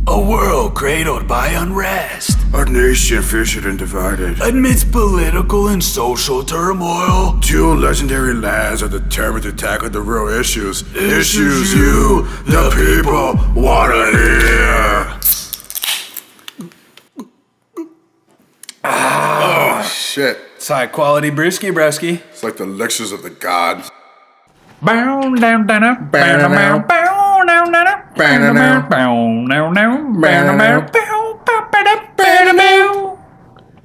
A world cradled by unrest. A nation fissured and divided. Amidst political and social turmoil. Two legendary lands are determined to tackle the real issues. Issues you, the people, wanna hear. Oh, shit. It's high quality brewski broski. It's like the lectures of the gods.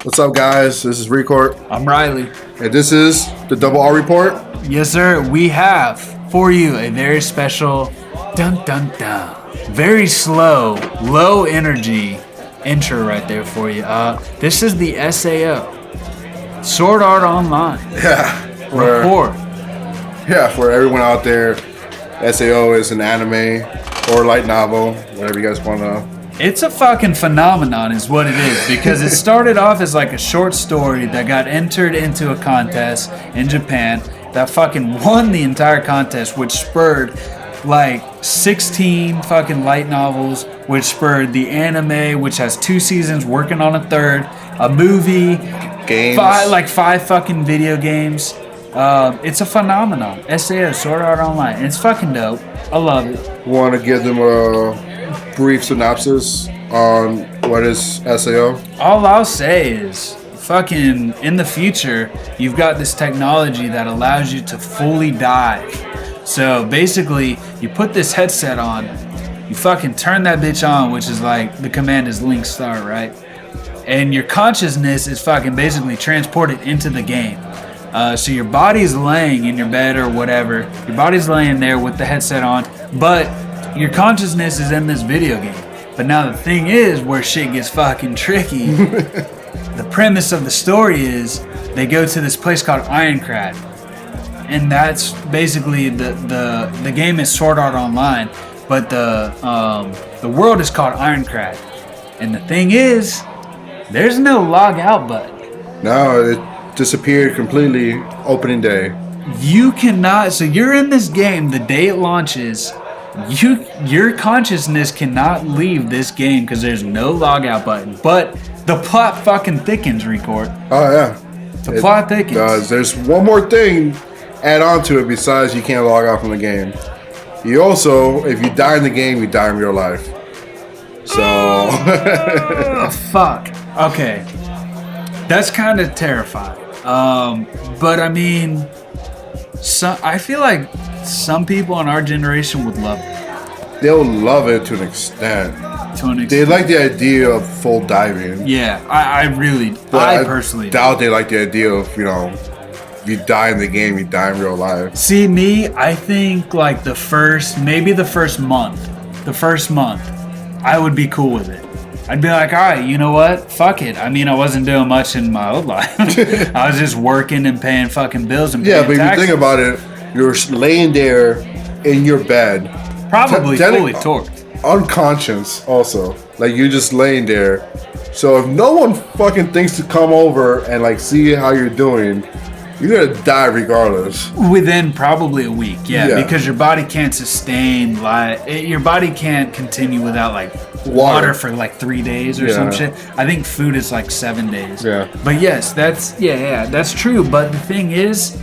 What's up, guys? This is Report. I'm Riley. And this is the Double R Report. Yes, sir. We have for you a very special dun dun dun. Very slow, low energy intro right there for you. This is the SAO. Sword Art Online. Yeah. Report. Yeah, for everyone out there, SAO is an anime or light novel, whatever you guys want to know. It's a fucking phenomenon is what it is, because it started off as like a short story that got entered into a contest in Japan that fucking won the entire contest, which spurred like 16 fucking light novels, which spurred the anime, which has 2 seasons, working on a 3rd, a movie, Games. 5 fucking video games. It's a phenomenon. SAO, Sword Art Online. It's fucking dope. I love it. Want to give them a brief synopsis on what is SAO? All I'll say is, fucking, in the future, you've got this technology that allows you to fully dive. So basically, you put this headset on, you fucking turn that bitch on, which is like, the command is link start, right? And your consciousness is fucking basically transported into the game. So your body's laying in your bed or whatever. Your body's laying there with the headset on, but your consciousness is in this video game. But now the thing is where shit gets fucking tricky. The premise of the story is they go to this place called Ironcrad. And that's basically the game is Sword Art Online, but the world is called Ironcrad. And the thing is, there's no log out button. No, it disappeared completely opening day. You cannot, so you're in this game the day it launches, your consciousness cannot leave this game because there's no log out button. But the plot fucking thickens, Record. Oh yeah. The plot thickens. There's one more thing add on to it besides you can't log out from the game. You also, if you die in the game, you die in real life. So Oh, fuck. Okay. That's kind of terrifying. But I mean, I feel like some people in our generation would love it. They'll love it to an extent. They like the idea of full diving. Yeah, I personally doubt they like the idea of, if you die in the game, you die in real life. See, me, I think like the first month, I would be cool with it. I'd be like, all right, you know what? Fuck it. I mean, I wasn't doing much in my old life. I was just working and paying fucking bills and paying but taxes. if you think about it, you're laying there in your bed. Probably fully torqued. Unconscious also. Like, you're just laying there. So if no one fucking thinks to come over and like see how you're doing, you're gonna die regardless. Within probably a week, yeah. Because your body can't sustain, your body can't continue without like water for like 3 days or some shit. I think food is like 7 days. Yeah. But yes, that's true. But the thing is,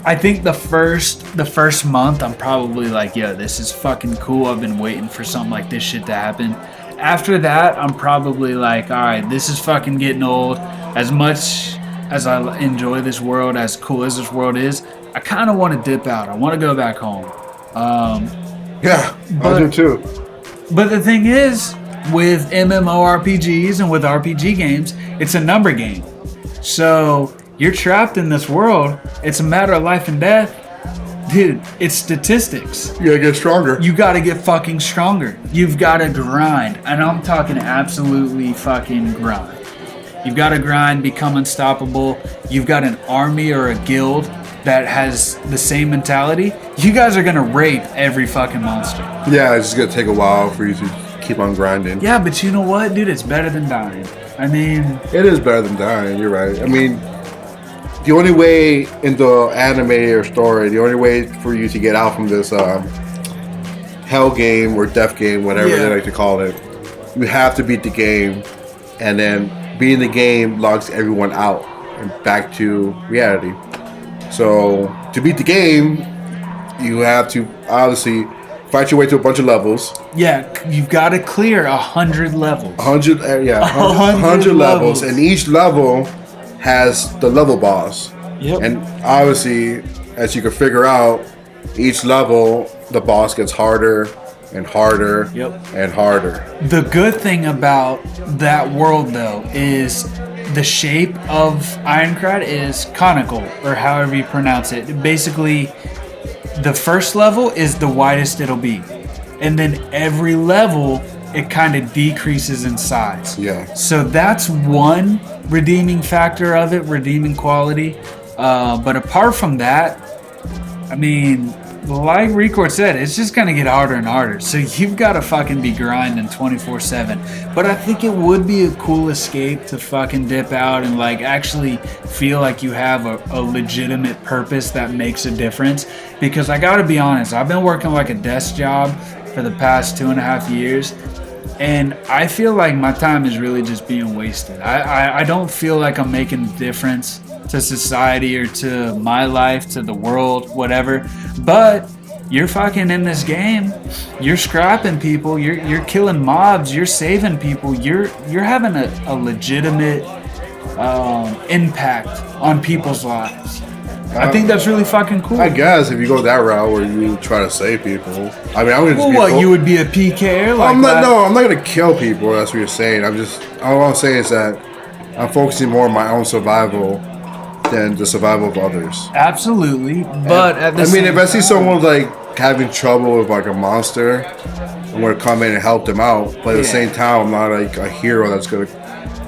I think the first month I'm probably like, yo, this is fucking cool. I've been waiting for something like this shit to happen. After that, I'm probably like, all right, this is fucking getting old. As much as I enjoy this world, as cool as this world is, I kind of want to dip out. I want to go back home. I do too. But the thing is, with MMORPGs and with RPG games, it's a number game. So you're trapped in this world. It's a matter of life and death. Dude, it's statistics. You gotta get stronger. You gotta get fucking stronger. You've gotta grind. And I'm talking absolutely fucking grind. You've gotta grind, become unstoppable. You've got an army or a guild that has the same mentality. You guys are gonna rape every fucking monster. Yeah, it's just gonna take a while for you to keep on grinding. Yeah, but you know what, dude? It's better than dying. I mean... It is better than dying, you're right. I mean, the only way in the anime or story, the only way for you to get out from this hell game or death game, whatever they like to call it. You have to beat the game, and then beating the game logs everyone out and back to reality. So to beat the game, you have to obviously fight your way to a bunch of levels. Yeah, you've got to clear 100 levels. 100 levels, and each level has the level boss. Yep. And obviously, as you can figure out, each level the boss gets harder and harder and harder. The good thing about that world, though, is the shape of Ironcrad is conical, or however you pronounce it. Basically, the first level is the widest it'll be, and then every level it kind of decreases in size. Yeah. So that's one redeeming factor of it, redeeming quality. But apart from that, I mean, like Record said, it's just going to get harder and harder. So you've got to fucking be grinding 24/7. But I think it would be a cool escape to fucking dip out and like actually feel like you have a legitimate purpose that makes a difference. Because I got to be honest, I've been working like a desk job for the past 2.5 years. And I feel like my time is really just being wasted. I don't feel like I'm making a difference to society or to my life, to the world, whatever. But you're fucking in this game. You're scrapping people. You're killing mobs. You're saving people. You're having a legitimate impact on people's lives. I think that's really fucking cool. I guess if you go that route where you try to save people, I mean, I'm gonna just what you would be a PKer? Like I'm not. No, I'm not gonna kill people. That's what you're saying. All I'm saying is that I'm focusing more on my own survival than the survival of others. Absolutely, but at the if I see someone like having trouble with like a monster, I'm gonna come in and help them out. But at the same time, I'm not like a hero that's gonna.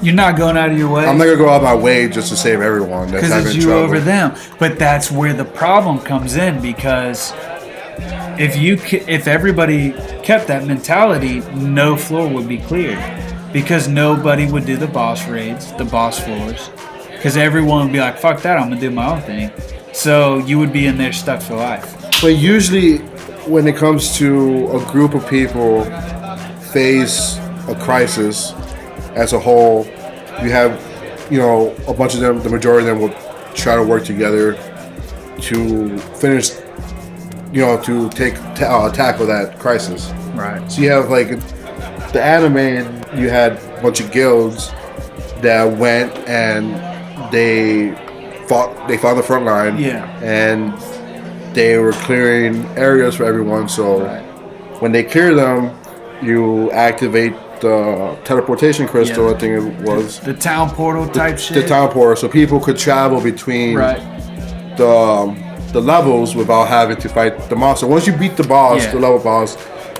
You're not going out of your way. I'm not gonna go out of my way just to save everyone that's having because it's you trouble. over them. But that's where the problem comes in, because if everybody kept that mentality, no floor would be cleared, because nobody would do the boss raids, the boss floors, because everyone would be like, fuck that, I'm gonna do my own thing. So you would be in there stuck for life. But usually when it comes to a group of people face a crisis as a whole, you have, a bunch of them, the majority of them will try to work together to finish, to tackle that crisis. Right. So you have like the anime, you had a bunch of guilds that went and they fought the front line. Yeah. And they were clearing areas for everyone. So when they clear them, you activate the teleportation crystal, I think it was. The town portal type shit. The town portal, so people could travel between the levels without having to fight the monster. Once you beat the boss, the level boss,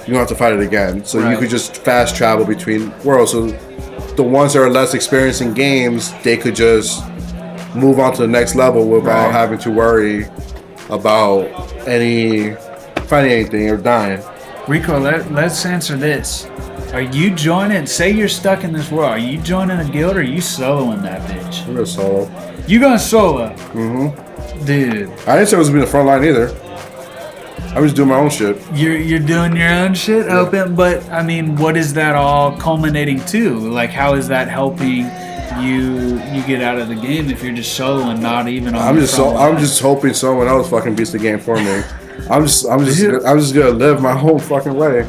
you don't have to fight it again. So you could just fast travel between worlds. So the ones that are less experienced in games, they could just move on to the next level without having to worry about finding anything or dying. Rico, let's answer this. Are you joining, say you're stuck in this world, are you joining a guild or are you soloing that bitch? I'm gonna solo. You gonna solo? Mm-hmm. Dude. I didn't say I was gonna be the front line either. I was doing my own shit. You're doing your own shit? Yeah. Open, but I mean, what is that all culminating to? Like, how is that helping you get out of the game if you're just soloing, not even on I'm just hoping someone else fucking beats the game for me. I'm just gonna live my whole fucking way.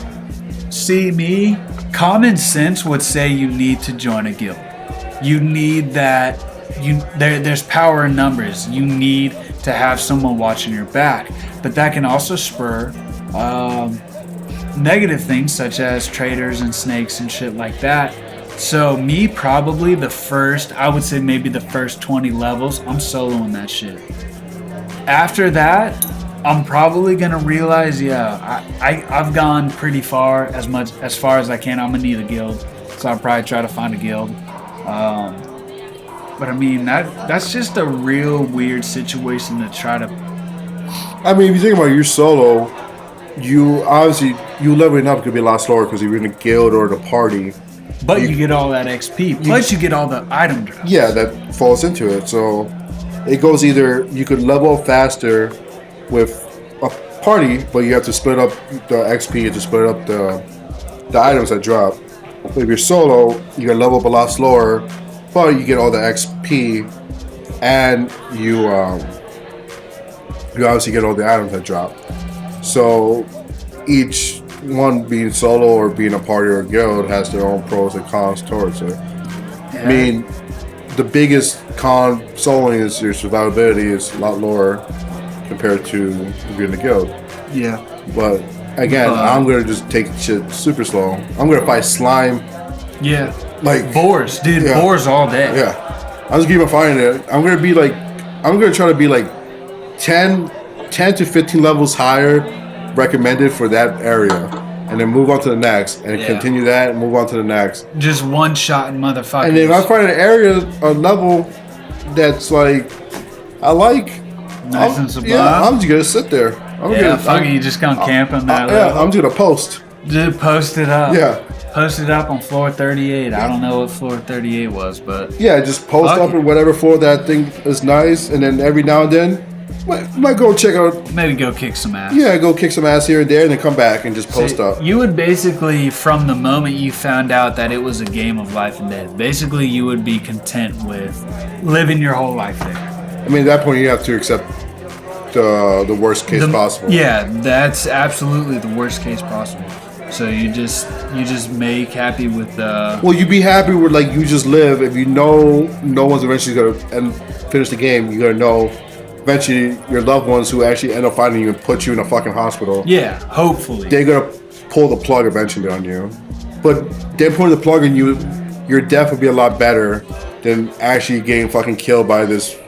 See, me, common sense would say you need to join a guild. You need that. There's power in numbers. You need to have someone watching your back, but that can also spur negative things such as traders and snakes and shit like that. So me, probably I would say maybe the first 20 levels, I'm soloing that shit. After that, I'm probably gonna realize, I've gone pretty far, as far as I can. I'm gonna need a guild, so I'll probably try to find a guild. But I mean, that's just a real weird situation to try to. I mean, if you think about it, you're solo, you leveling up could be a lot slower because you're in a guild or the party. But you get all that XP, plus you get all the item drops. Yeah, that falls into it. So it goes either you could level up faster with party, but you have to split up the XP. You have to split up the items that drop. But if you're solo, you can level up a lot slower, but you get all the XP, and you obviously get all the items that drop. So each one, being solo or being a party or a guild, has their own pros and cons towards it. Yeah. I mean, the biggest con soloing is your survivability is a lot lower compared to if you're in the guild. Yeah. But again, I'm gonna just take shit super slow. I'm gonna fight slime. Yeah. Like boars, dude. Yeah. Boars all day. Yeah. I'm just keep on fighting it. I'm gonna try to be like 10 to 15 levels higher recommended for that area, and then move on to the next, and continue that, and move on to the next. Just one shot, motherfucker. And if I find an area, a level that's like I like, nice and sublime. Yeah, I'm just gonna sit there. You just gonna camp on that level. Yeah, I'm just gonna post. Just post it up. Yeah. Post it up on floor 38. I don't know what floor 38 was, but yeah, just post up in whatever floor that thing is nice, and then every now and then. Might go check out. Maybe go kick some ass. Yeah, go kick some ass here and there, and then come back and just post up. You would basically, from the moment you found out that it was a game of life and death, basically you would be content with living your whole life there. I mean, at that point, you have to accept the worst case possible. Yeah, that's absolutely the worst case possible. So you just make happy with the. Well, you be happy with like you just live. If you know no one's eventually gonna finish the game, you're gonna know. Eventually, your loved ones who actually end up finding you and put you in a fucking hospital. Yeah, hopefully. They're gonna pull the plug eventually on you. But them pulling the plug on you, your death would be a lot better than actually getting fucking killed by this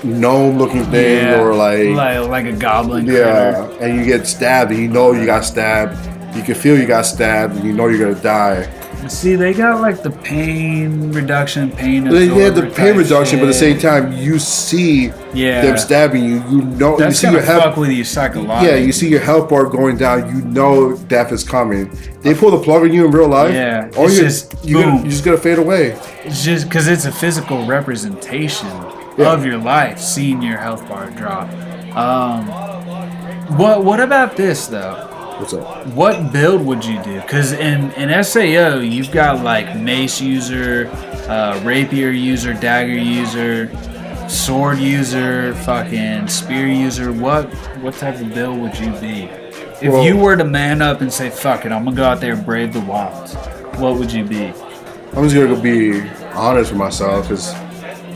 gnome-looking thing or like a goblin. Yeah, critter. And you get stabbed, and you know you got stabbed. You can feel you got stabbed, and you know you're gonna die. See, they got like the pain reduction, pain. They had the pain reduction, but at the same time, you see them stabbing you. You know, that's you see your health. Fuck with you psychologically. Yeah, you see your health bar going down. You know death is coming. They pull the plug on you in real life. Yeah, or you just gonna fade away. It's just because it's a physical representation of your life, seeing your health bar drop. What about this though? What's up? What build would you do? Because in SAO, you've got like mace user, rapier user, dagger user, sword user, fucking spear user. What type of build would you be? If you were to man up and say, fuck it, I'm going to go out there and brave the wilds, what would you be? I'm just going to be honest with myself, because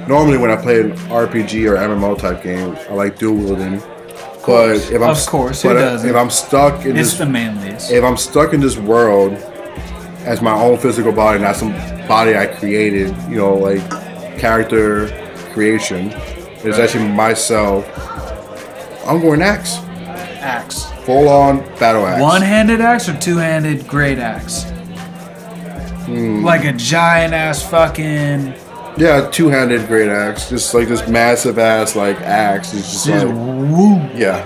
normally when I play an RPG or MMO type game, I like dual wielding. But if I'm stuck in it's the manliest. If I'm stuck in this world as my own physical body, not some body I created, you know, like character creation, it's actually myself. I'm going axe. Axe. Full on battle axe. One-handed axe or two-handed great axe? Like a giant ass fucking. Yeah, two-handed great axe, just like this massive ass like axe. It's just like, woo. Yeah,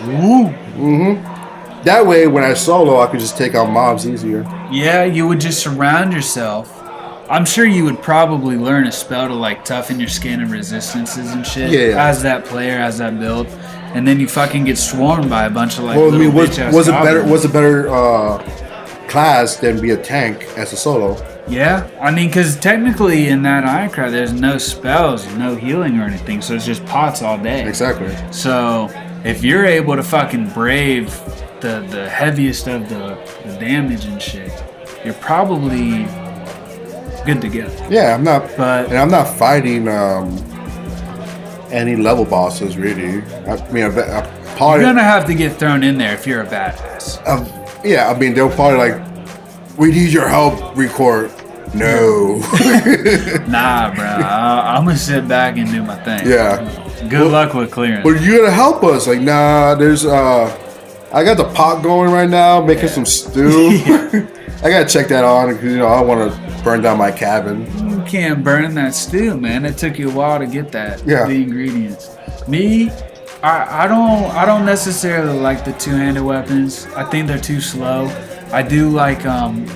woo. Mm-hmm. That way, when I solo, I could just take out mobs easier. Yeah, you would just surround yourself. I'm sure you would probably learn a spell to like toughen your skin and resistances and shit. Yeah. As that player, as that build, and then you fucking get swarmed by a bunch of like. Well, I mean, was a better class than be a tank as a solo? Yeah, I mean, because technically in that Ironclad, there's no spells, no healing or anything, so it's just pots all day. Exactly. So if you're able to fucking brave the heaviest of the damage and shit, you're probably good to go. Yeah, I'm not fighting any level bosses really. I mean, you're gonna have to get thrown in there if you're a badass. Yeah, I mean, they'll probably like, we need your help, Record. No. Nah, bro. I'm gonna sit back and do my thing. Yeah. Good luck with clearing. But you're gonna help us. Like, nah, there's I got the pot going right now, making some stew. I gotta check that on because I don't want to burn down my cabin. You can't burn that stew, man. It took you a while to get that. Yeah. The ingredients. Me, I don't necessarily like the two-handed weapons. I think they're too slow. I do like,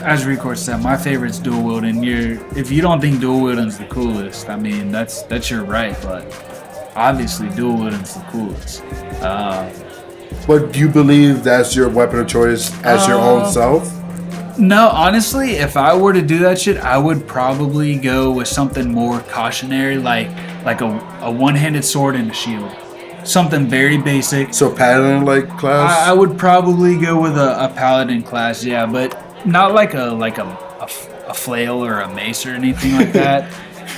as Record said, my favorite's dual wielding. If you don't think dual wielding's the coolest, I mean that's your right, but obviously dual wielding's the coolest. But do you believe that's your weapon of choice as your own self? No, honestly, if I were to do that shit, I would probably go with something more cautionary, like a one-handed sword and a shield. Something very basic. So paladin like class? I would probably go with a paladin class, yeah, but not like a flail or a mace or anything like that.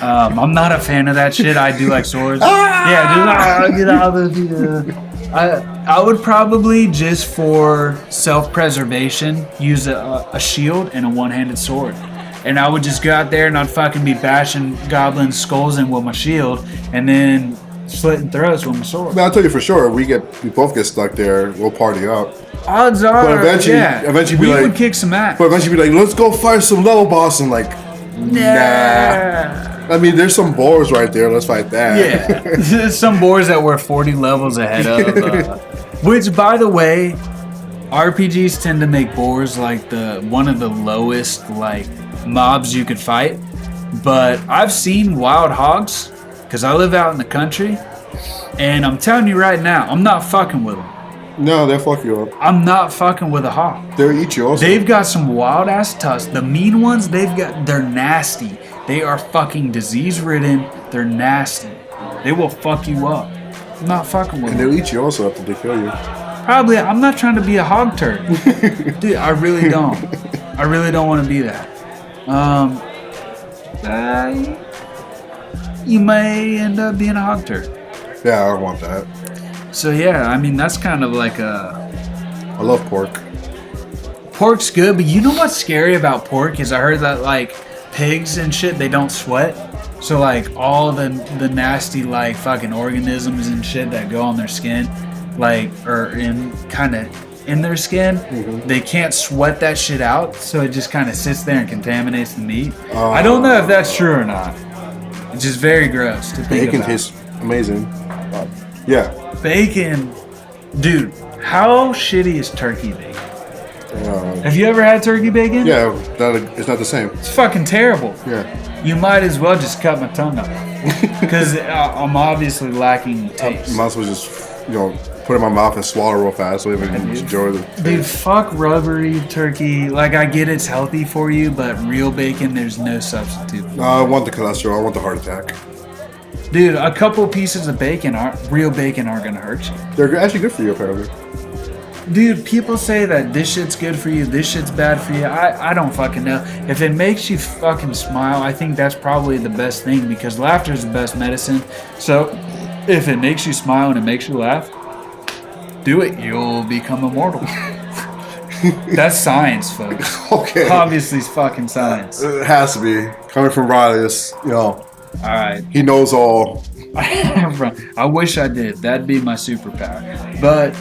I'm not a fan of that shit. I do like swords. Yeah, just get out of here. I would probably, just for self-preservation, use a shield and a one-handed sword. And I would just go out there and I'd fucking be bashing goblin skulls in with my shield and then slitting throats with my sword. Man, I'll tell you for sure, we both get stuck there, we'll party up. Odds are, but eventually we would kick some ass. But eventually be like, let's go fight some level boss, and like, nah. I mean, there's some boars right there. Let's fight that. Yeah, there's some boars that we're 40 levels ahead of. Which, by the way, RPGs tend to make boars like one of the lowest like mobs you could fight. But I've seen wild hogs because I live out in the country, and I'm telling you right now, I'm not fucking with them. No, they'll fuck you up. I'm not fucking with a hog. They'll eat you also. They've got some wild ass tusks. The mean ones, they're nasty. They are fucking disease ridden. They're nasty. They will fuck you up. I'm not fucking with them. And they'll eat you also after they kill you. Probably. I'm not trying to be a hog turd. Dude, I really don't. I really don't want to be that. You may end up being a hog turd. Yeah, I don't want that. So yeah, I mean, that's kind of like I love pork. Pork's good, but you know what's scary about pork is I heard that like pigs and shit, they don't sweat. So like all the nasty like fucking organisms and shit that go on their skin, like or in their skin, they can't sweat that shit out. So it just kind of sits there and contaminates the meat. I don't know if that's true or not. It's just very gross to think bacon about. tastes amazing. Yeah. Bacon, dude. How shitty is turkey bacon? Have you ever had turkey bacon? Yeah, it's not the same. It's fucking terrible. Yeah. You might as well just cut my tongue off because I'm obviously lacking taste. Might as well just, put it in my mouth and swallow real fast so even enjoy the taste. Dude, fuck rubbery turkey. Like, I get it's healthy for you, but real bacon, there's no substitute. No, I want the cholesterol. I want the heart attack. Dude, a couple pieces of real bacon aren't gonna hurt you. They're actually good for you, apparently. Dude, people say that this shit's good for you, this shit's bad for you. I don't fucking know. If it makes you fucking smile, I think that's probably the best thing because laughter is the best medicine. So, if it makes you smile and it makes you laugh, do it. You'll become immortal. That's science, folks. Okay. Obviously, it's fucking science. It has to be. Coming from Riley, Alright. He knows all. I wish I did. That'd be my superpower. But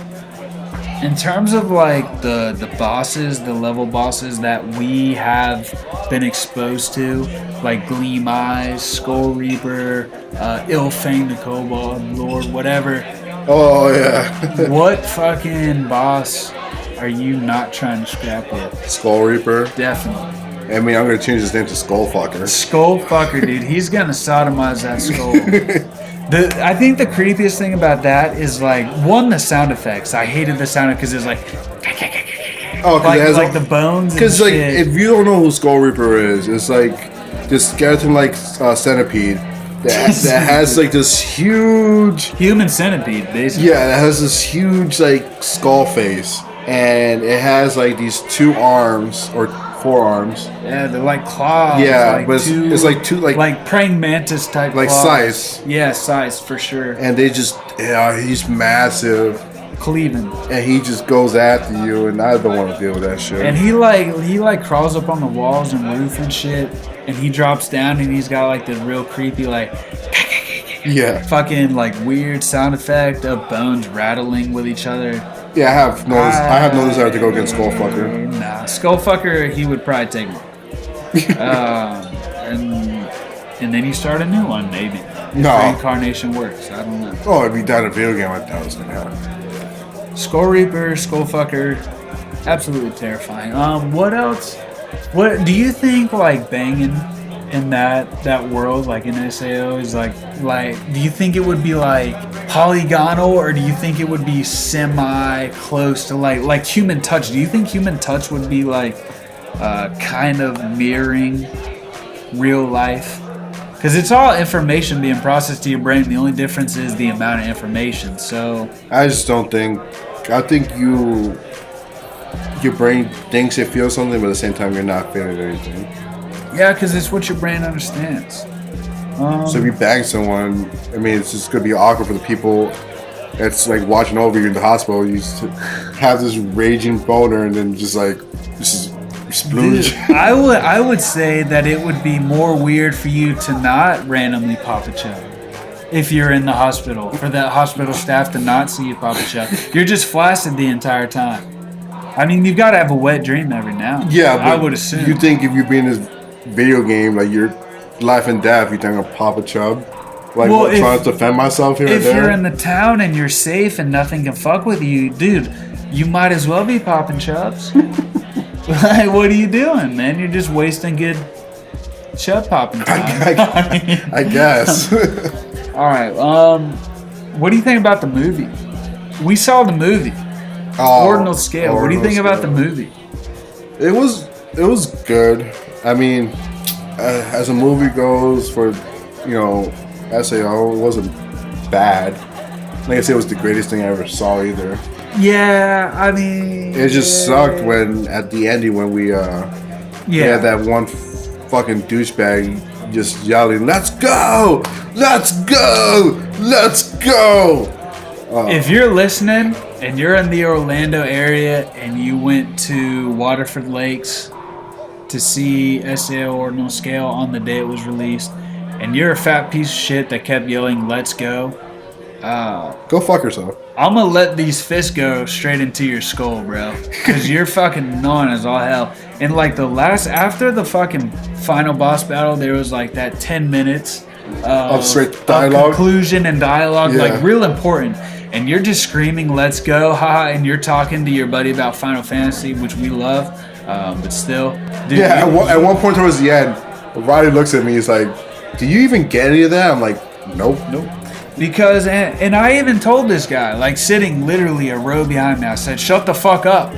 in terms of like the bosses, the level bosses that we have been exposed to, like Gleam Eyes, Skull Reaper, Ill-Fang the Kobold Lord, whatever. Oh yeah. What fucking boss are you not trying to scrap with? Skull Reaper. Definitely. I mean, I'm gonna change his name to Skullfucker. Skullfucker, dude. He's gonna sodomize that skull. I think the creepiest thing about that is like the sound effects. I hated the sound because it's like, like the bones. Because like, if you don't know who Skull Reaper is, it's like this skeleton-like centipede that has like this huge human centipede, basically. Yeah, it has this huge like skull face, and it has like these 2 arms or 4 arms. Yeah, they're like claws. Yeah, like but it's like 2 like praying mantis type. Like claws. size. Yeah, size for sure. And they just he's massive. Cleaving. And he just goes after you, and I don't want to deal with that shit. And he crawls up on the walls and roof and shit, and he drops down and he's got like the real creepy like fucking like weird sound effect of bones rattling with each other. Yeah, I have no desire to go against Skullfucker. Nah, Skullfucker, he would probably take me. And then you start a new one, maybe. No. Reincarnation works. I don't know. Oh, if you died in a video game like that, was gonna happen. Skull Reaper, Skullfucker, absolutely terrifying. What else? What do you think? Like banging in that world, like in SAO, is like? Do you think it would be like polygonal, or do you think it would be semi close to like human touch? Do you think human touch would be like kind of mirroring real life? Because it's all information being processed to your brain. The only difference is the amount of information. So I just don't think. I think your brain thinks it feels something, but at the same time you're not feeling anything. Yeah, because it's what your brain understands. So if you bang someone, I mean, it's just gonna be awkward for the people that's like watching over you in the hospital. You just have this raging boner, and then just like this is splooge. Dude, I would say that it would be more weird for you to not randomly pop a chub if you're in the hospital. For that hospital staff to not see you pop a chub, you're just flaccid the entire time. I mean, you've got to have a wet dream every now and then. Yeah, but I would assume. You think if you're in this video game, like you're life and death, you think I'll pop a chub? Like, well, trying to defend myself here and there? If you're in the town and you're safe and nothing can fuck with you, dude, you might as well be popping chubs. Like, what are you doing, man? You're just wasting good chub popping time. I guess. All right. What do you think about the movie? We saw the movie. Ordinal Scale. What do you think about the movie? It was good. I mean, as a movie goes for, SAO, it wasn't bad. Like I said, it was the greatest thing I ever saw either. Yeah, I mean, it just sucked when at the ending when we had that one fucking douchebag just yelling, "Let's go! Let's go! Let's go!" If you're listening and you're in the Orlando area and you went to Waterford Lakes to see SAO Ordinal Scale on the day it was released, and you're a fat piece of shit that kept yelling, "Let's go," go fuck yourself. I'm gonna let these fists go straight into your skull, bro. Because you're fucking annoying as all hell. And like after the fucking final boss battle, there was like that 10 minutes of straight dialogue, conclusion and dialogue, like real important. And you're just screaming, "Let's go," haha, and you're talking to your buddy about Final Fantasy, which we love, but still. Dude, yeah, at one point towards the end, Roddy looks at me, he's like, "Do you even get any of that?" I'm like, Nope. Because, and I even told this guy, like sitting literally a row behind me, I said, "Shut the fuck up."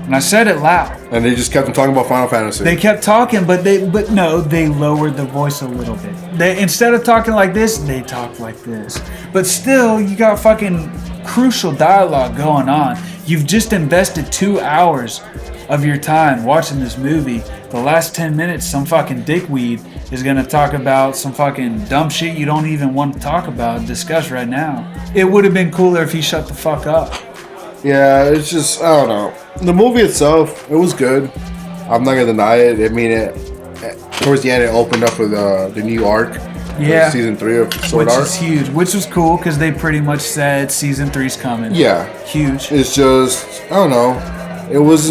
And I said it loud. And they just kept talking about Final Fantasy. They kept talking, but they lowered the voice a little bit. They, instead of talking like this, they talked like this. But still, you got fucking crucial dialogue going on. You've just invested 2 hours of your time watching this movie. The last 10 minutes, some fucking dickweed is gonna talk about some fucking dumb shit you don't even want to talk about and discuss right now. It would have been cooler if he shut the fuck up. Yeah, it's just, I don't know. The movie itself, it was good. I'm not gonna deny it. I mean, towards the end, it opened up with the new arc. Yeah. Season 3 of Sword Art. Which is huge. Which was cool because they pretty much said season 3's coming. Yeah. Huge. It's just, I don't know. It was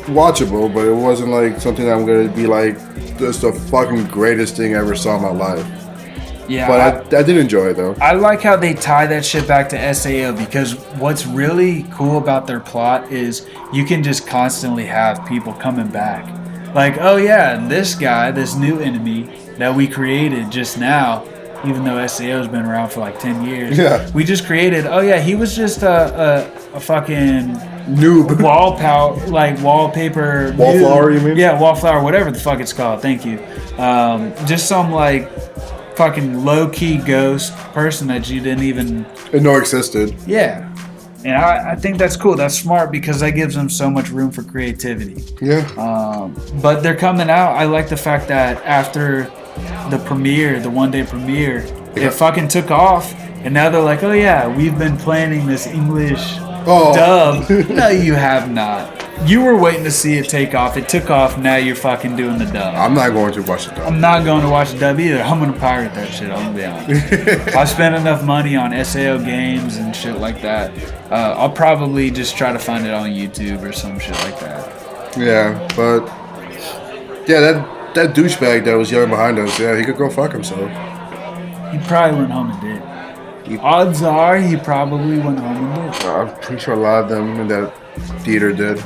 watchable, but it wasn't like something that I'm gonna be like, just the fucking greatest thing I ever saw in my life. Yeah, but I did enjoy it though. I like how they tie that shit back to SAO because what's really cool about their plot is you can just constantly have people coming back. Like, oh yeah, this guy, this new enemy that we created just now, even though SAO's been around for like 10 years. Yeah. We just created, oh yeah, he was just a fucking noob. Wallpaper. Wallflower, you mean? Yeah, wallflower, whatever the fuck it's called. Thank you. Just some like fucking low-key ghost person that you didn't even know existed. Yeah. And I think that's cool. That's smart because that gives them so much room for creativity. Yeah. But they're coming out. I like the fact that after the premiere, the one-day premiere, it fucking took off. And now they're like, oh yeah, we've been planning this English dub. No, you have not. You were waiting to see it take off. It took off. Now you're fucking doing the dub. I'm not going to watch the dub. I'm not going to watch the dub either. I'm going to pirate that shit. I'm going to be honest. I spent enough money on SAO games and shit like that. I'll probably just try to find it on YouTube or some shit like that. Yeah, but yeah, that douchebag that was yelling behind us, yeah, he could go fuck himself. He probably went home and did. Odds are he probably went home and did. I'm pretty sure a lot of them in that theater did.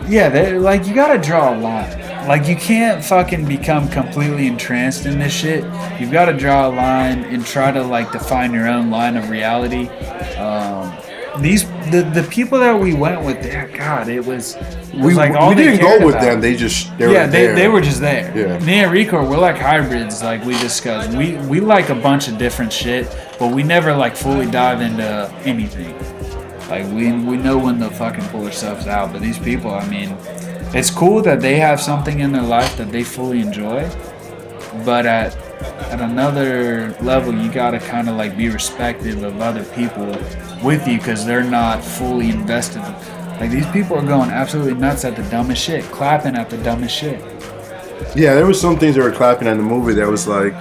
Yeah, like you gotta draw a line. like, you can't fucking become completely entranced in this shit. You've got to draw a line and try to, like, define your own line of reality. The people that we went with there, God, it was like all we they didn't cared go with about. them. They were there. They were just there. Yeah. Me and Rico, we're like hybrids, like we discussed. We like a bunch of different shit, but we never like fully dive into anything. Like we know when to fucking pull ourselves out. But these people, I mean, it's cool that they have something in their life that they fully enjoy, but at another level, you gotta kind of like be respectful of other people with you because they're not fully invested. Like, these people are going absolutely nuts at the dumbest shit, clapping at the dumbest shit. Yeah, there was some things they were clapping at the movie that was like,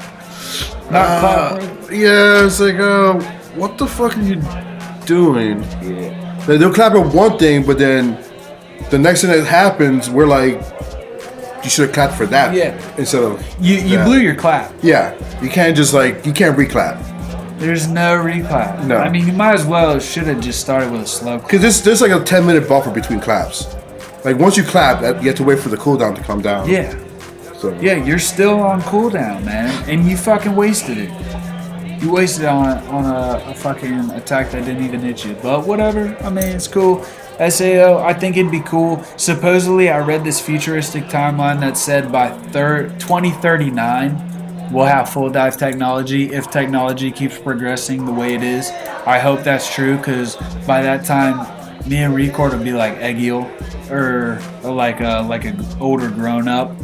not clapping. Yeah, it's like, what the fuck are you doing? Yeah. They'll clap at one thing, but then the next thing that happens, we're like, you should have clapped for that. Yeah. Instead of you blew your clap. Yeah, you can't just like, you can't reclap. There's no reclap. No. I mean, you might as well should have just started with a slow clap. Because there's like a 10-minute buffer between claps. Like, once you clap, you have to wait for the cooldown to come down. Yeah. So. Yeah, you're still on cooldown, man. And you fucking wasted it. You wasted it on a fucking attack that didn't even hit you. But whatever. I mean, it's cool. SAO, I think it'd be cool. Supposedly, I read this futuristic timeline that said by 2039, we'll have full dive technology if technology keeps progressing the way it is. I hope that's true, because by that time, me and Record will be like Egil, or like an older grown up,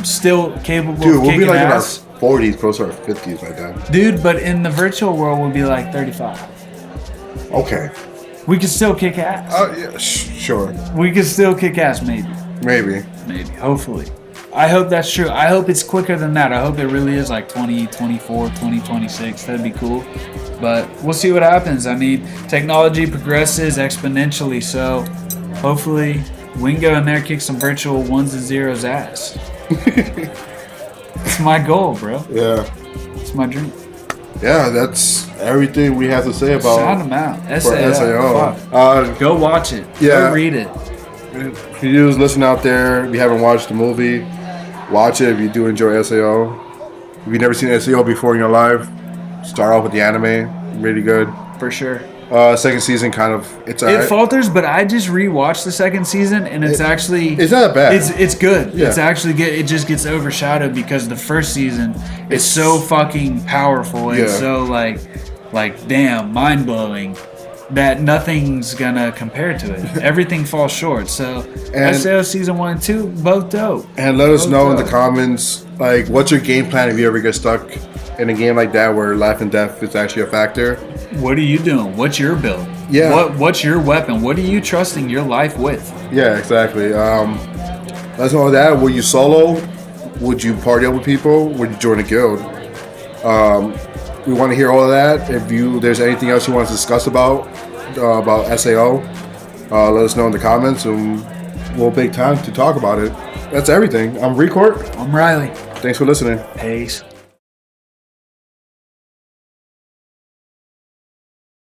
still capable Dude, of we'll kicking be like ass. in our 40s, close to our 50s like that. Dude, but in the virtual world, we'll be like 35. Okay. We could still kick ass. Yeah, sure. We could still kick ass, maybe. Maybe. Hopefully. I hope that's true. I hope it's quicker than that. I hope it really is like 2024, 2026. That'd be cool. But we'll see what happens. I mean, technology progresses exponentially, so hopefully we can go in there, kick some virtual ones and zeros ass. It's my goal, bro. Yeah. It's my dream. Yeah, that's everything we have to say about Shout them out. for SAO. Go watch it. Yeah. Go read it. If you listen out there, if you haven't watched the movie, watch it if you do enjoy SAO. If you've never seen SAO before in your life, start off with the anime. Really good. For sure. Second season kind of, it's It alright. falters, but I just rewatched the second season, and it's actually... It's not bad. It's good. Yeah. It's actually good. It just gets overshadowed because the first season is so fucking powerful and so like damn, mind-blowing that nothing's gonna compare to it. Everything falls short. So SAO season 1 and 2, both dope. And let us know in the comments, like, what's your game plan if you ever get stuck in a game like that where life and death is actually a factor. What are you doing? What's your build? Yeah. What's your weapon? What are you trusting your life with? Yeah, exactly. Let us know that. Were you solo? Would you party up with people? Would you join a guild? We want to hear all of that. If there's anything else you want to discuss about SAO, let us know in the comments, and we'll make time to talk about it. That's everything. I'm Record. I'm Riley. Thanks for listening. Peace.